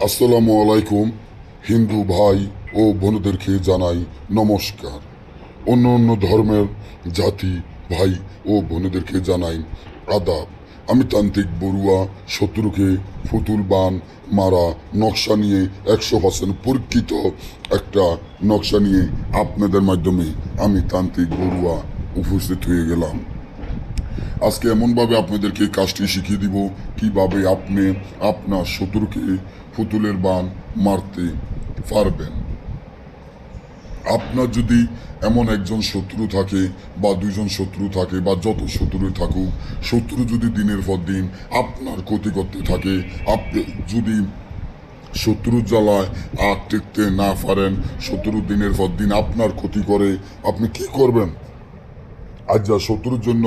আসসালামু আলাইকুম। হিন্দু ভাই ও বোনদেরকে জানাই নমস্কার। অন্য অন্য ধর্মের জাতি ভাই ও বোনেদেরকে জানাই আদাব। আমি তান্ত্রিক বড়ুয়া শত্রুকে ফুতুল বান মারা নকশা নিয়ে 100% পরীক্ষিত একটা নকশা নিয়ে আপনাদের মাধ্যমে আমি তান্ত্রিক বড়ুয়া উপস্থিত হয়ে গেলাম। আজকে এমনভাবে আপনাদেরকে কাজটি শিখিয়ে দিব কিভাবে আপনি আপনার শত্রুকে পুতুলের বান মারতে পারবেন। আপনার যদি এমন একজন শত্রু থাকে বা দুইজন শত্রু থাকে বা যত শত্রু থাকুক, শত্রু যদি দিনের পর দিন আপনার ক্ষতি করতে থাকে, আপনি যদি শত্রুর জ্বালায় আর টিকতে না পারেন, শত্রু দিনের পর দিন আপনার ক্ষতি করে, আপনি কি করবেন? আজ যা শত্রুর জন্য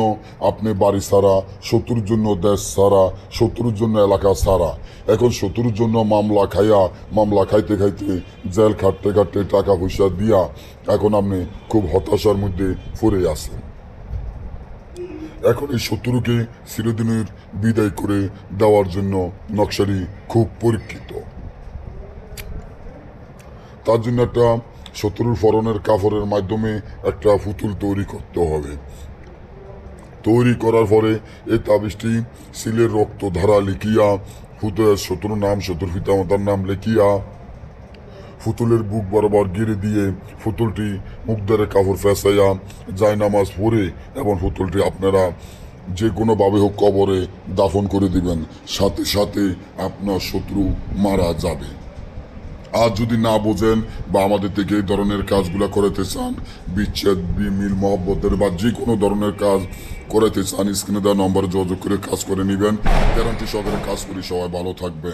আপনি বাড়ি ছাড়া, শত্রুর জন্য দেশ ছাড়া, শত্রুর জন্য এলাকা ছাড়া, এখন শত্রুর জন্য মামলা খাইতে খাইতে জেল খাটতে খাটতে টাকা পয়সা দিয়া এখন আপনি খুব হতাশার মধ্যে পড়ে আছেন। এখন এই শত্রুকে চিরদিনের বিদায় করে দেওয়ার জন্য নকশারি খুব পরীক্ষিত। তার জন্য একটা শত্রুর ফরনের কাপড়ের মাধ্যমে একটা পুতুল তৈরি করতে হবে। তৈরি করার পরে এই তাবিজটি শিলের রক্ত ধারা লিখিয়া ফুতুলের শত্রুর নাম, শত্রুর পিতামাতার নাম লিখিয়া ফুতুলের বুক বরাবর গিরে দিয়ে ফুতুলটি মুখদারে কাপড় ফেঁসাইয়া যায় নামাজ পড়ে এবং ফুতুলটি আপনারা যে কোনোভাবে হোক কবরে দাফন করে দিবেন। সাথে সাথে আপনার শত্রু মারা যাবে। আর যদি না বোঝেন বা আমাদের থেকে এই ধরনের কাজগুলো করাতে চান, বিচ্ছেদ মিল মহব্বতের বা যে কোনো ধরনের কাজ করাতে চান, স্ক্রিনে দেওয়া নম্বরে যোগাযোগ করে কাজ করে নেবেন। গ্যারান্টি সহকারে কাজ করি। সবাই ভালো থাকবেন।